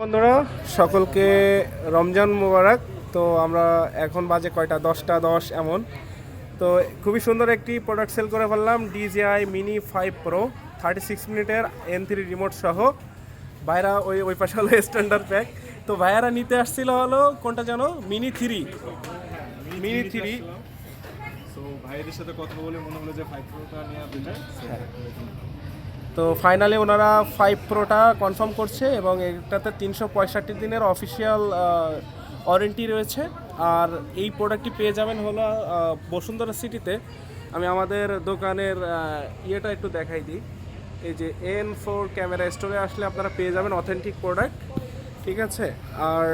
বন্ধুরা সকলকে রমজান মোবারক। তো আমরা এখন বাজে কয়টা 10টা 10 এমন। তো খুবই সুন্দর একটি প্রোডাক্ট সেল করে ফেললাম, DJI মিনি 5 Pro 36 মিনিটের N3 রিমোট সহ। ভাইরা ওই পাশে হলো স্ট্যান্ডার্ড প্যাক। তো ভাইয়ারা নিতে আসছিল হলো কোনটা জানো, মিনি 3। তো ভাইদের সাথে কথা বলে মনে হলো যে 5 প্রোটা নেওয়া বেটার। তো ফাইনালি ওনারা 5 প্রোটা কনফার্ম করছে এবং এটাতে 365 দিনের অফিসিয়াল ওয়ারেন্টি রয়েছে। আর এই প্রোডাক্টটি পেয়ে যাবেন হলো বসুন্ধরা সিটিতে। আমি আমাদের দোকানের ইয়েটা একটু দেখাই দিই। এই যে N4 ক্যামেরা স্টোরে আসলে আপনারা পেয়ে যাবেন অথেন্টিক প্রোডাক্ট, ঠিক আছে। আর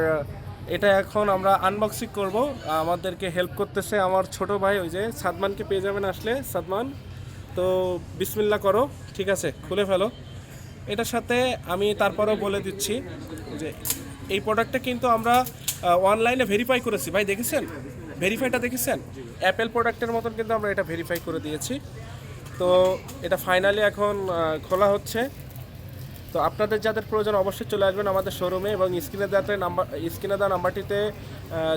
এটা এখন আমরা আনবক্সিং করব। আমাদেরকে হেল্প করতেছে আমার ছোট ভাই, ওই যে সাদমানকে পেয়ে যাবেন আসলে। সাদমান, তো বিসমিল্লাহ করো, ঠিক আছে, খুলে ফেলো। এটার সাথে আমি তারপরেও বলে দিচ্ছি যে এই প্রোডাক্টটা কিন্তু আমরা অনলাইনে ভেরিফাই করেছি। ভাই দেখেছেন ভেরিফাইটা, দেখেছেন? অ্যাপেল প্রোডাক্টের মতন কিন্তু আমরা এটা ভেরিফাই করে দিয়েছি। তো এটা ফাইনালি এখন খোলা হচ্ছে। তো আপনাদের যাদের প্রয়োজন অবশ্যই চলে আসবেন আমাদের শোরুমে এবং স্ক্রিনে দেওয়া নাম্বারটিতে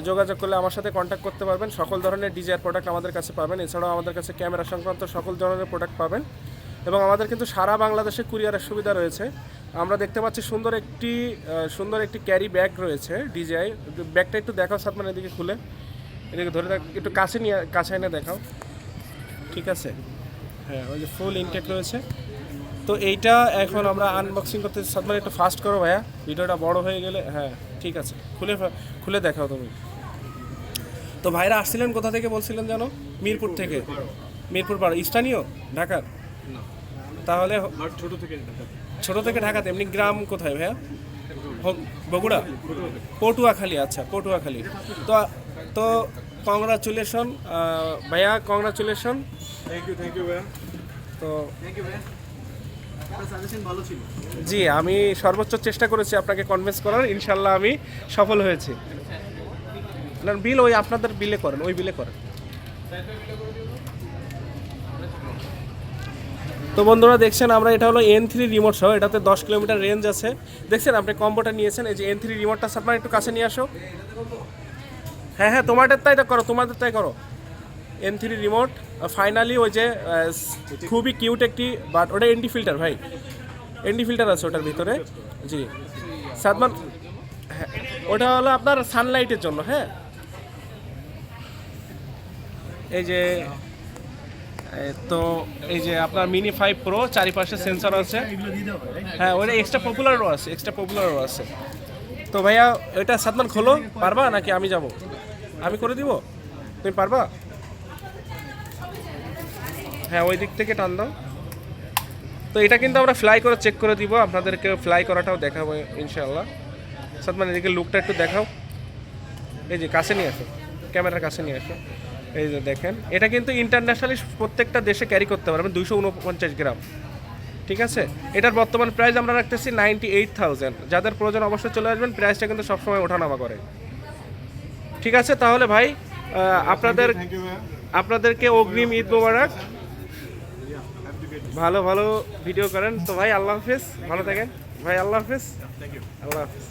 যোগাযোগ করলে আমার সাথে কন্ট্যাক্ট করতে পারবেন। সকল ধরনের ডিজায়ার প্রোডাক্ট আমাদের কাছে পাবেন। এছাড়াও আমাদের কাছে ক্যামেরা সংক্রান্ত সকল ধরনের প্রোডাক্ট পাবেন এবং আমাদের কিন্তু সারা বাংলাদেশে কুরিয়ারের সুবিধা রয়েছে। আমরা দেখতে পাচ্ছি সুন্দর একটি ক্যারি ব্যাগ রয়েছে DJI। ব্যাগটা একটু দেখাও সাদমান, এদিকে খুলে, এদিকে ধরে একটু কাছে এনে দেখাও, ঠিক আছে। হ্যাঁ, ওই যে ফুল ইনটেক রয়েছে। তো এইটা এখন আমরা আনবক্সিং করতে, সাদমান একটু ফাস্ট করো ভাইয়া, ভিডিওটা বড় হয়ে গেলে। হ্যাঁ ঠিক আছে, খুলে দেখাও তুমি। তো ভাইরা আসছিলেন কোথা থেকে বলছিলেন জানো? মিরপুর থেকে। মিরপুর পাড়া স্থানীয় ঢাকার? তাহলে ছোট থেকে ঢাকাতে। এমনি গ্রাম কোথায় ভাইয়া? বগুড়া, পটুয়াখালী। আচ্ছা, পটুয়াখালী। তো তো কংগ্রাচুলেশন ভাইয়া, কংগ্রাচুলেশন। থ্যাংক ইউ ভাইয়া। তো জি, আমি সর্বোচ্চ চেষ্টা করেছি আপনাকে কনভিন্স করার, ইনশাল্লাহ আমি সফল হয়েছি। বিল ওই আপনাদের বিলে করেন, ওই বিলে করেন। তো বন্ধুরা দেখছেন, আমরা এটা হলো N3 রিমোট সহ, এটাতে 10 কিলোমিটার রেঞ্জ আছে। দেখছেন আপনি কম্বোটা নিয়েছেন। এই যে N3 রিমোটটা আপনার একটু কাছে নিয়ে আসো। হ্যাঁ, তোমাদের তাই করো। N3 রিমোট ফাইনালি ওই যে খুবই কিউট একটি, বাট ওটা ND ফিল্টার ভাই, ND ফিল্টার আছে ওটার ভিতরে। জি সাদমান, হ্যাঁ ওটা হলো আপনার সানলাইটের জন্য। হ্যাঁ, এই যে তো এই যে আপনার মিনি 5 Pro, চারিপাশে সেন্সর আছে। হ্যাঁ, ওটা এক্সট্রা পপুলারও আছে। তো ভাইয়া ওইটা সাদমান খোলো, পারবা নাকি আমি যাব? আমি করে দিব, তুমি পারবা? হ্যাঁ, ওই দিক থেকে টান দাও। তো এটা কিন্তু আমরা ফ্লাই করে চেক করে দিব, আপনাদেরকে ফ্লাই করাটাও দেখাবো ইনশাআল্লাহ। সাদমান এদিকে লুকটা একটু দেখাও। এই যে কাছে নিয়ে আসো, ক্যামেরার কাছে নিয়ে আসো। এই যে দেখেন, এটা কিন্তু ইন্টারন্যাশনালি প্রত্যেকটা দেশে ক্যারি করতে পারবেন, 249 গ্রাম, ঠিক আছে। এটার বর্তমান প্রাইস আমরা রাখতেছি 98,000। যাদের প্রয়োজন অবশ্যই চলে আসবেন, প্রাইসটা কিন্তু সবসময় ওঠানামা করে, ঠিক আছে। তাহলে ভাই আপনাদেরকে অগ্রিম ঈদ মোবারক। ভালো ভিডিও করেন তো ভাই। আল্লাহ হাফেজ, ভালো থাকেন ভাই। আল্লাহ হাফেজ, আল্লাহ হাফেজ।